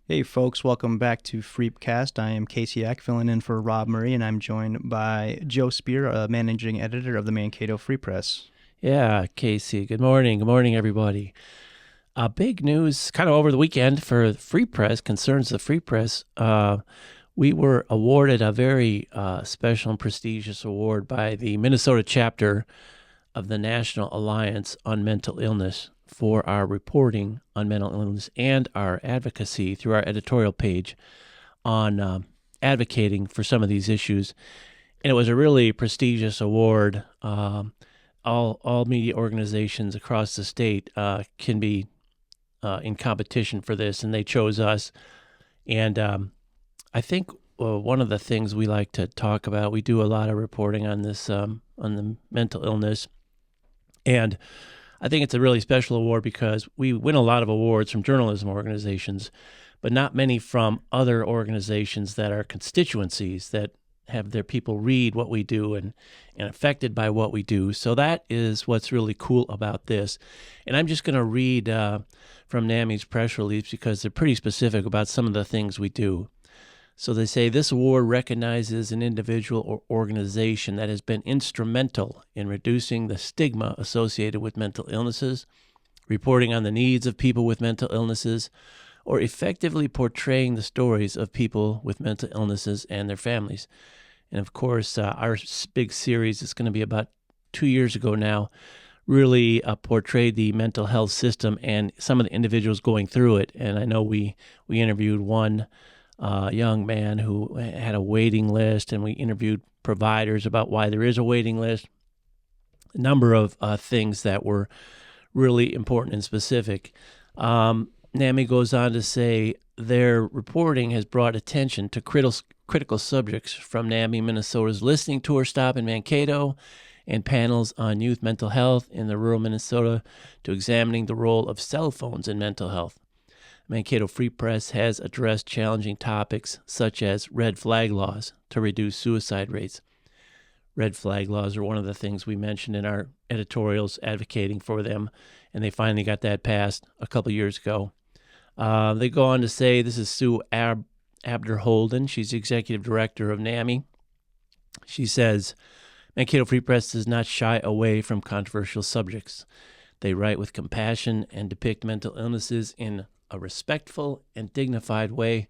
Hey folks, welcome back to Freepcast. I am Casey Eck, filling in for Rob Murray, and I'm joined by Joe Spear, a managing editor of the Mankato Free Press. Yeah, Casey. Good morning. Good morning, everybody. Big news kind of over the weekend for Free Press, concerns the Free Press. We were awarded a very special and prestigious award by the Minnesota chapter of the National Alliance on Mental Illness for our reporting on mental illness and our advocacy through our editorial page on advocating for some of these issues. And it was a really prestigious award. All media organizations across the state can be in competition for this, and they chose us. And I think one of the things we like to talk about, we do a lot of reporting on this, on the mental illness, and I think it's a really special award because we win a lot of awards from journalism organizations, but not many from other organizations that are constituencies that have their people read what we do and affected by what we do. So that is what's really cool about this. And I'm just going to read from NAMI's press release because they're pretty specific about some of the things we do. So they say this award recognizes an individual or organization that has been instrumental in reducing the stigma associated with mental illnesses, reporting on the needs of people with mental illnesses, or effectively portraying the stories of people with mental illnesses and their families. And of course, our big series is going to be about 2 years ago now, really portrayed the mental health system and some of the individuals going through it. And I know we interviewed one young man who had a waiting list, and we interviewed providers about why there is a waiting list. A number of things that were really important and specific. NAMI goes on to say their reporting has brought attention to critical subjects from NAMI Minnesota's listening tour stop in Mankato and panels on youth mental health in the rural Minnesota to examining the role of cell phones in mental health. Mankato Free Press has addressed challenging topics such as red flag laws to reduce suicide rates. Red flag laws are one of the things we mentioned in our editorials advocating for them, and they finally got that passed a couple years ago. They go on to say, this is Sue Abder Holden. She's the executive director of NAMI. She says, Mankato Free Press does not shy away from controversial subjects. They write with compassion and depict mental illnesses in a respectful and dignified way.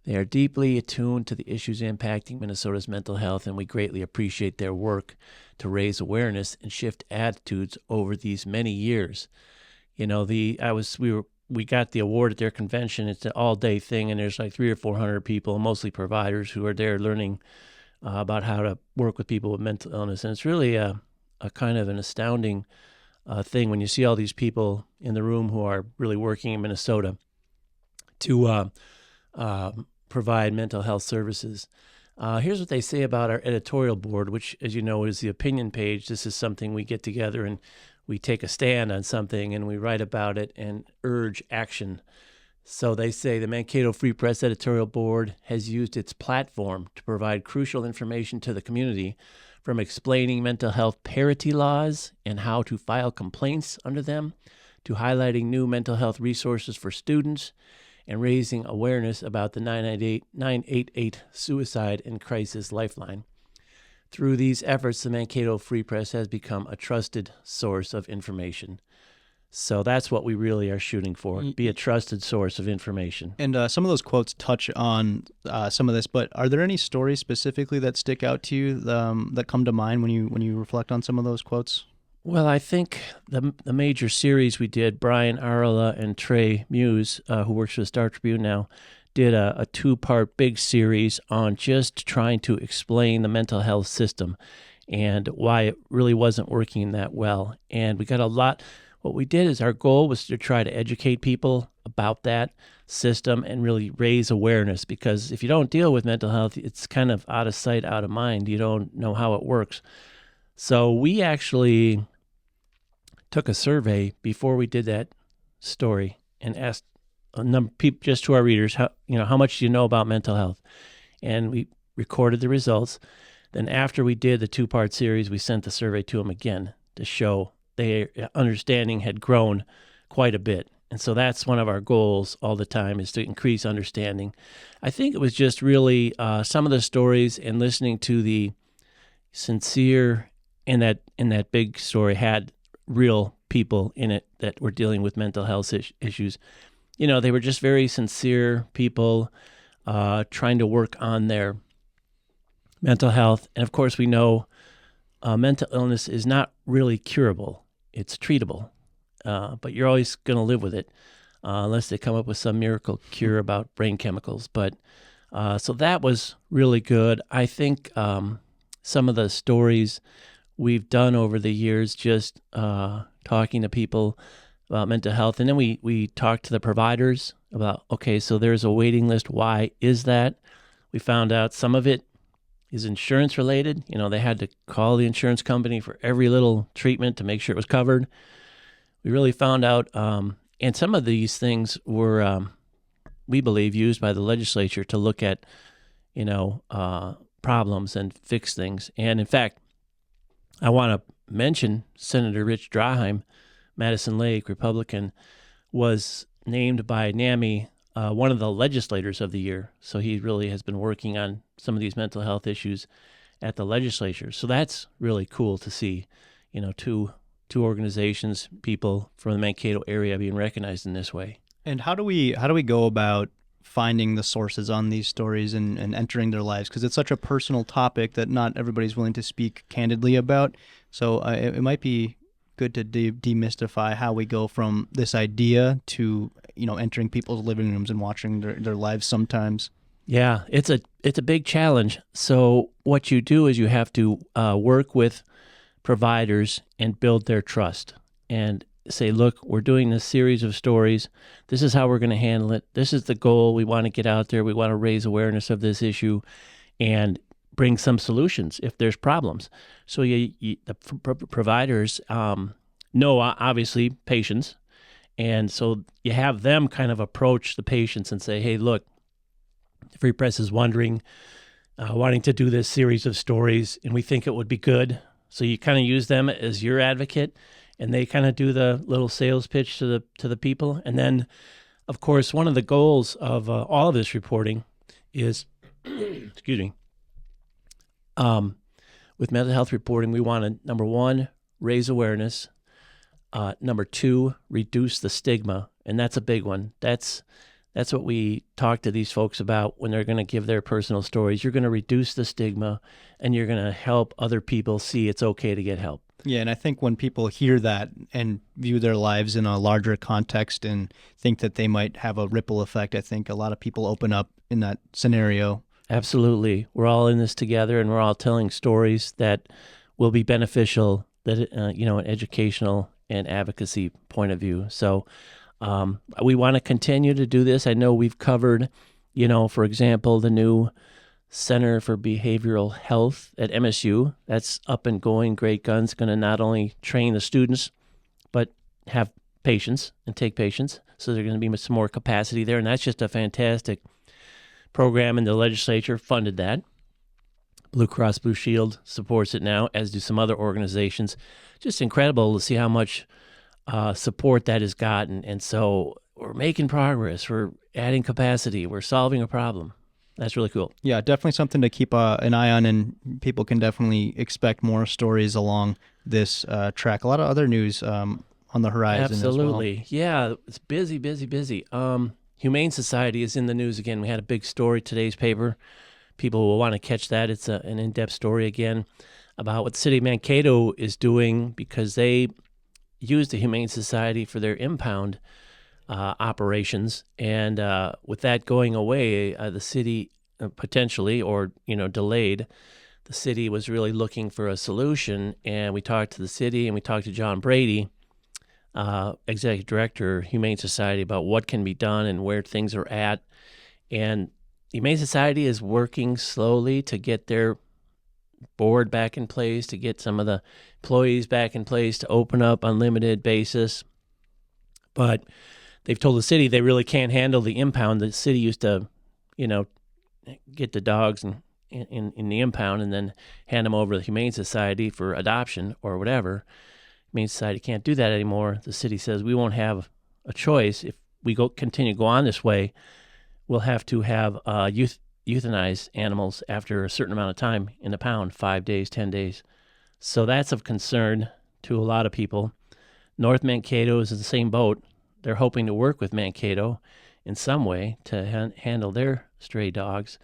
They are deeply attuned to the issues impacting Minnesota's mental health, and we greatly appreciate their work to raise awareness and shift attitudes over these many years. You know, we got the award at their convention. It's an all-day thing, and there's like 300 or 400 people, mostly providers, who are there learning about how to work with people with mental illness. And it's really a kind of an astounding thing when you see all these people in the room who are really working in Minnesota to provide mental health services. Here's what they say about our editorial board, which, as you know, is the opinion page. This is something we get together and we take a stand on something and we write about it and urge action. So they say the Mankato Free Press editorial board has used its platform to provide crucial information to the community, from explaining mental health parity laws and how to file complaints under them, to highlighting new mental health resources for students and raising awareness about the 988 Suicide and Crisis Lifeline. Through these efforts, the Mankato Free Press has become a trusted source of information. So that's what we really are shooting for, be a trusted source of information. And some of those quotes touch on some of this, but are there any stories specifically that stick out to you that come to mind when you reflect on some of those quotes? Well, I think the major series we did, Brian Arla and Trey Muse, who works for the Star Tribune now, did a two-part big series on just trying to explain the mental health system and why it really wasn't working that well. And we got a lot. What we did is our goal was to try to educate people about that system and really raise awareness, because if you don't deal with mental health, it's kind of out of sight, out of mind. You don't know how it works. So we actually took a survey before we did that story and asked a number of people, just to our readers, how much do you know about mental health? And we recorded the results. Then after we did the two-part series, we sent the survey to them again to show their understanding had grown quite a bit. And so that's one of our goals all the time, is to increase understanding. I think it was just really some of the stories and listening to the sincere in that big story had real people in it that were dealing with mental health issues. They were just very sincere people trying to work on their mental health. And of course, we know mental illness is not really curable. It's treatable. But you're always going to live with it unless they come up with some miracle cure about brain chemicals. But so that was really good. I think some of the stories we've done over the years, just talking to people about mental health, and then we talked to the providers about, okay, so there's a waiting list. Why is that? We found out some of it is insurance related. They had to call the insurance company for every little treatment to make sure it was covered. We really found out, and some of these things were, we believe, used by the legislature to look at, problems and fix things. And in fact, I want to mention Senator Rich Draheim, Madison Lake, Republican, was named by NAMI one of the legislators of the year. So he really has been working on some of these mental health issues at the legislature. So that's really cool to see, two organizations, people from the Mankato area being recognized in this way. And how do we go about finding the sources on these stories and entering their lives? Because it's such a personal topic that not everybody's willing to speak candidly about. So it might be good to demystify how we go from this idea to entering people's living rooms and watching their lives sometimes. Yeah, it's a big challenge. So what you do is you have to work with providers and build their trust and say, look, we're doing this series of stories. This is how we're going to handle it. This is the goal. We want to get out there. We want to raise awareness of this issue and bring some solutions if there's problems. So the providers know, obviously, patients. And so you have them kind of approach the patients and say, hey, look, Free Press is wanting to do this series of stories, and we think it would be good. So you kind of use them as your advocate, and they kind of do the little sales pitch to the people. And then, of course, one of the goals of all of this reporting is, excuse me, with mental health reporting, we want to, number one, raise awareness. Number two, reduce the stigma, and that's a big one. That's what we talk to these folks about when they're going to give their personal stories. You're going to reduce the stigma, and you're going to help other people see it's okay to get help. Yeah, and I think when people hear that and view their lives in a larger context and think that they might have a ripple effect, I think a lot of people open up in that scenario. Absolutely. We're all in this together, and we're all telling stories that will be beneficial, that an educational and advocacy point of view. So we want to continue to do this. I know we've covered, for example, the new Center for Behavioral Health at MSU. That's up and going, great guns, going to not only train the students, but have patients and take patients. So there's going to be some more capacity there, and that's just a fantastic program, and the legislature funded that. Blue Cross Blue Shield supports it now, as do some other organizations. Just incredible to see how much support that has gotten. And so we're making progress. We're adding capacity. We're solving a problem. That's really cool. Yeah, definitely something to keep an eye on, and people can definitely expect more stories along this track. A lot of other news on the horizon. Absolutely. As well. Yeah, it's busy. Humane Society is in the news again. We had a big story today's paper. People will want to catch that. It's an in-depth story again about what the city of Mankato is doing, because they use the Humane Society for their impound operations. And with that going away, the city potentially, or delayed, the city was really looking for a solution. And we talked to the city, and we talked to John Brady, executive director, Humane Society, about what can be done and where things are at. And the Humane Society is working slowly to get their board back in place, to get some of the employees back in place, to open up on limited basis. But they've told the city they really can't handle the impound. The city used to, get the dogs in the impound and then hand them over to the Humane Society for adoption or whatever. Humane Society can't do that anymore. The city says we won't have a choice. If we continue to go on this way, we'll have to have euthanize animals after a certain amount of time in the pound, 5 days, 10 days. So that's of concern to a lot of people. North Mankato is in the same boat. They're hoping to work with Mankato in some way to handle their stray dogs.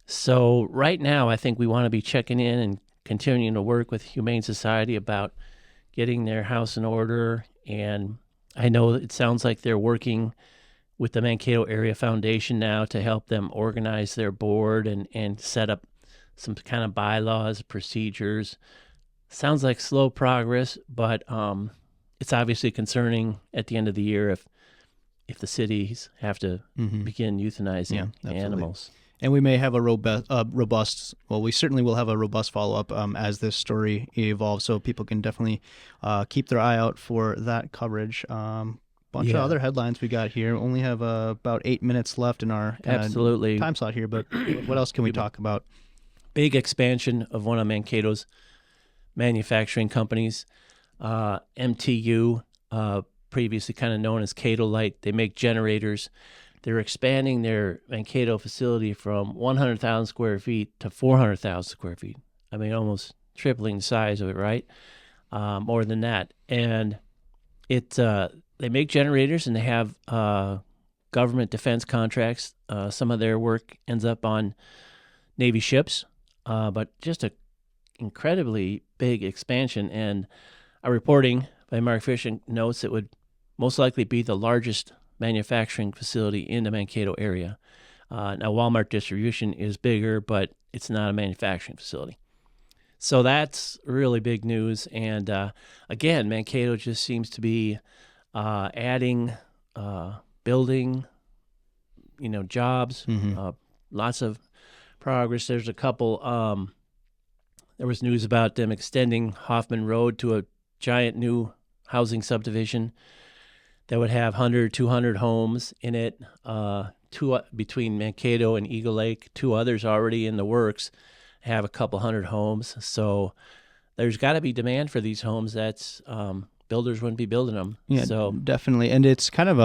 So right now, I think we want to be checking in and continuing to work with Humane Society about getting their house in order. And I know it sounds like they're working with the Mankato Area Foundation now to help them organize their board and set up some kind of bylaws, procedures. Sounds like slow progress, but it's obviously concerning at the end of the year if the cities have to begin euthanizing animals. And we may have a robust, well, we certainly will have a robust follow-up as this story evolves, so people can definitely keep their eye out for that coverage. Bunch of other headlines we got here. Only have about 8 minutes left in our time slot here, but what else can we talk about? Big expansion of one of Mankato's manufacturing companies, MTU, previously kind of known as Cato Light. They make generators. They're expanding their Mankato facility from 100,000 square feet to 400,000 square feet. I mean, almost tripling the size of it, right? More than that. And they make generators, and they have government defense contracts. Some of their work ends up on Navy ships, but just an incredibly big expansion. And a reporting by Mark Fisher notes it would most likely be the largest manufacturing facility in the Mankato area. Now, Walmart distribution is bigger, but it's not a manufacturing facility. So that's really big news. And again, Mankato just seems to be adding, building, jobs, lots of progress. There's a couple, there was news about them extending Hoffman Road to a giant new housing subdivision that would have 100, 200 homes in it, two between Mankato and Eagle Lake. 2 others already in the works have a couple hundred homes. So there's got to be demand for these homes. That's builders wouldn't be building them. Yeah, so definitely. And it's kind of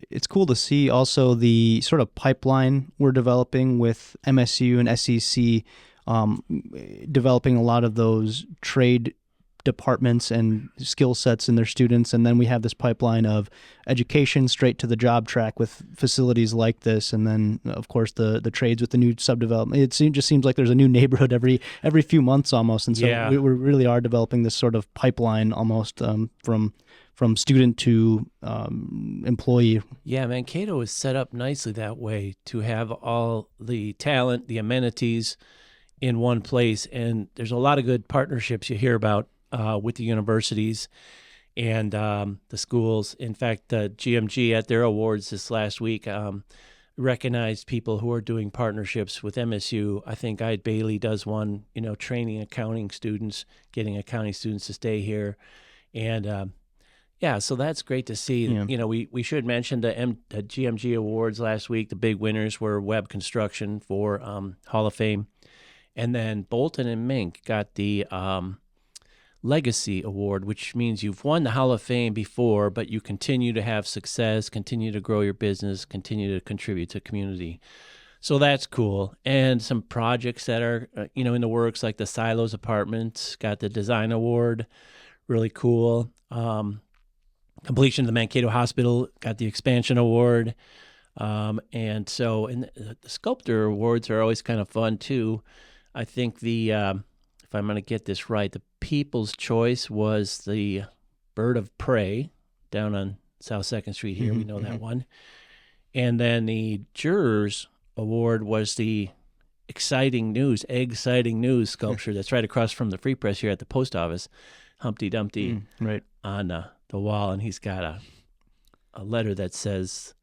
it's cool to see also the sort of pipeline we're developing with MSU and SEC, developing a lot of those trade departments and skill sets in their students, and then we have this pipeline of education straight to the job track with facilities like this, and then of course the trades with the new subdevelopment. It just seems like there's a new neighborhood every few months almost, and so we really are developing this sort of pipeline almost from student to employee. Yeah, Mankato is set up nicely that way to have all the talent, the amenities in one place, and there's a lot of good partnerships you hear about with the universities and the schools. In fact, GMG at their awards this last week recognized people who are doing partnerships with MSU. I think Ide Bailey does one, training accounting students, getting accounting students to stay here. And so that's great to see. Yeah. We should mention the GMG awards last week. The big winners were Webb Construction for Hall of Fame. And then Bolton and Mink got the Legacy Award, which means you've won the Hall of Fame before, but you continue to have success, continue to grow your business, continue to contribute to community. So that's cool. And some projects that are, in the works, like the Silos Apartments, got the Design Award, really cool. Completion of the Mankato Hospital got the Expansion Award. And the Sculptor Awards are always kind of fun, too. I think if I'm going to get this right, the People's Choice was the Bird of Prey down on South 2nd Street here. We know that one. And then the Jurors Award was the Exciting News sculpture that's right across from the Free Press here at the post office. Humpty Dumpty right on the wall, and he's got a letter that says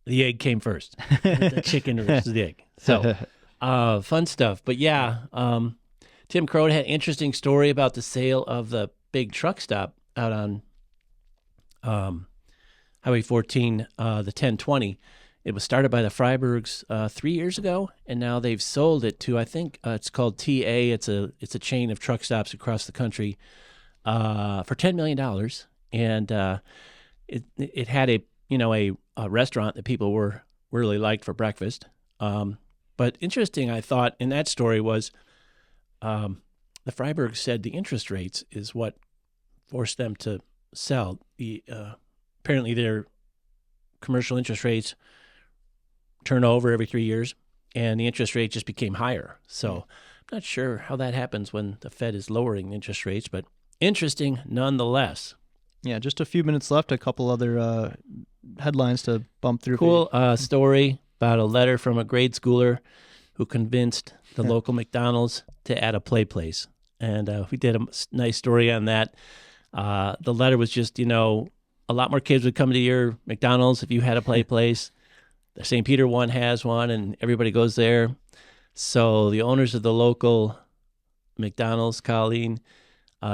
the egg came first. The chicken versus the egg. So fun stuff. But Tim Crone had an interesting story about the sale of the big truck stop out on Highway 14, the 1020. It was started by the Freibergs 3 years ago, and now they've sold it to, I think it's called TA. It's a chain of truck stops across the country for $10 million. And it had a restaurant that people were really liked for breakfast. But interesting, I thought in that story was the Freibergs said the interest rates is what forced them to sell. Apparently their commercial interest rates turn over every 3 years, and the interest rate just became higher. So I'm not sure how that happens when the Fed is lowering interest rates, but interesting nonetheless. Yeah, just a few minutes left. A couple other headlines to bump through. Cool story about a letter from a grade schooler who convinced the local McDonald's to add a play place. And we did a nice story on that. The letter was just, a lot more kids would come to your McDonald's if you had a play place. The St. Peter one has one, and everybody goes there. So the owners of the local McDonald's, Colleen,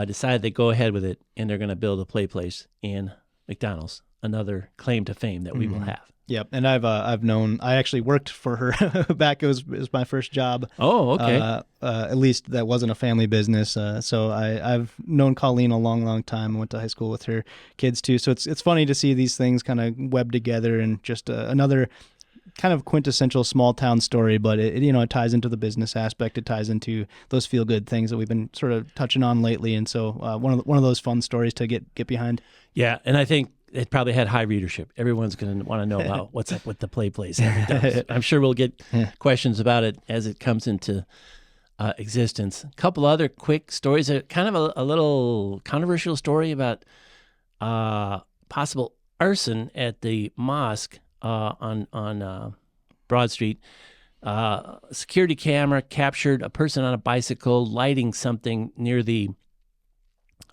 decided they go ahead with it, and they're going to build a play place in McDonald's, another claim to fame that we will have. Yep, and I've known. I actually worked for her back. It was my first job. Oh, okay. At least that wasn't a family business. So I've known Colleen a long time. I went to high school with her kids too. So it's funny to see these things kind of web together, and just another kind of quintessential small town story. But it ties into the business aspect. It ties into those feel good things that we've been sort of touching on lately. And so one of those fun stories to get behind. Yeah, and I think it probably had high readership. Everyone's going to want to know about what's up with the play place. I'm sure we'll get questions about it as it comes into existence. A couple other quick stories. Kind of a little controversial story about possible arson at the mosque on Broad Street. Security camera captured a person on a bicycle lighting something near the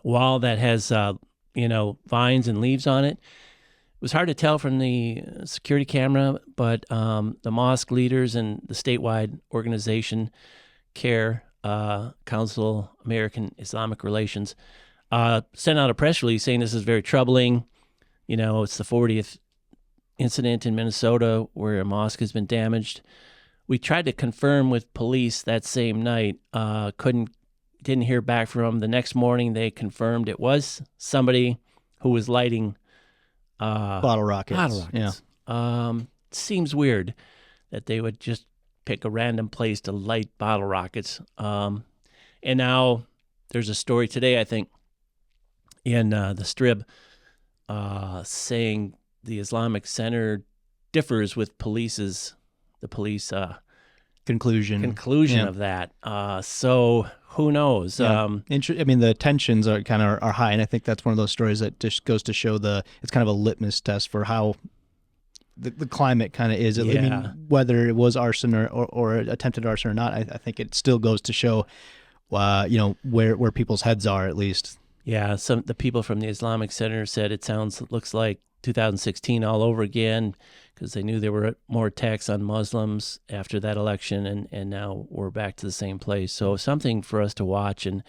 wall that has vines and leaves on it. It was hard to tell from the security camera, but the mosque leaders and the statewide organization, CARE, Council American Islamic Relations, sent out a press release saying this is very troubling. It's the 40th incident in Minnesota where a mosque has been damaged. We tried to confirm with police that same night, didn't hear back from them. The next morning, they confirmed it was somebody who was lighting bottle rockets. Yeah. Seems weird that they would just pick a random place to light bottle rockets. And now there's a story today, I think, in the Strib saying the Islamic Center differs with the police conclusion of that. So who knows? Yeah. The tensions are high, and I think that's one of those stories that just goes to show it's kind of a litmus test for how the climate kind of is. Yeah. I mean, whether it was arson or attempted arson or not, I think it still goes to show, where people's heads are, at least. Yeah, the people from the Islamic Center said it looks like 2016 all over again, because they knew there were more attacks on Muslims after that election, and now we're back to the same place. So something for us to watch, and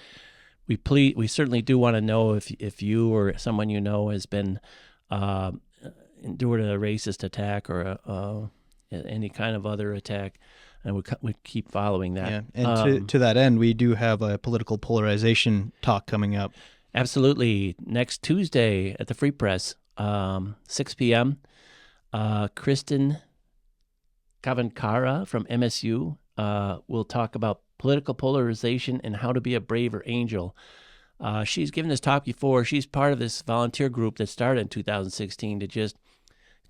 we certainly do want to know if you or someone has been endured a racist attack or any kind of other attack, and we keep following that. Yeah, and to that end, we do have a political polarization talk coming up. Absolutely. Next Tuesday at the Free Press, 6 p.m., Kristen Kavankara from MSU will talk about political polarization and how to be a braver angel. She's given this talk before. She's part of this volunteer group that started in 2016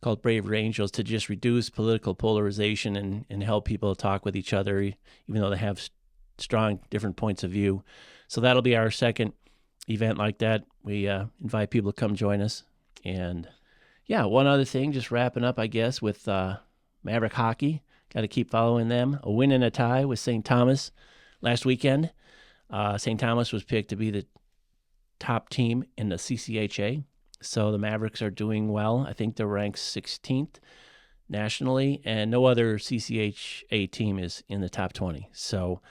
called Braver Angels, to just reduce political polarization and help people talk with each other, even though they have strong different points of view. So that'll be our second event like that. We invite people to come join us. And yeah, one other thing, just wrapping up, I guess, with Maverick hockey. Got to keep following them. A win and a tie with St. Thomas last weekend. St. Thomas was picked to be the top team in the CCHA. So the Mavericks are doing well. I think they're ranked 16th nationally, and no other CCHA team is in the top 20. So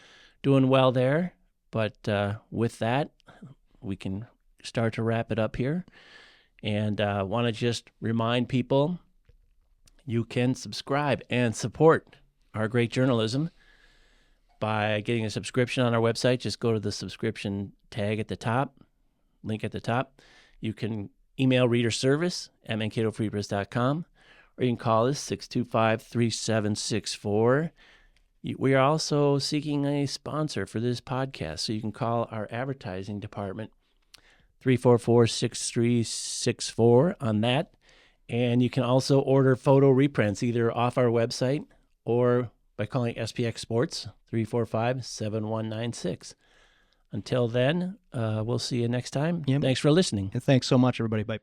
doing well there. But with that, we can start to wrap it up here. And want to just remind people, you can subscribe and support our great journalism by getting a subscription on our website. Just go to the subscription tag at the top, link at the top. You can email reader service at mankatofreepress.com, or you can call us 625-3764. We are also seeking a sponsor for this podcast, so you can call our advertising department, 344-6364 on that. And you can also order photo reprints either off our website or by calling SPX Sports, 345-7196. Until then, we'll see you next time. Yep. Thanks for listening. And thanks so much, everybody. Bye.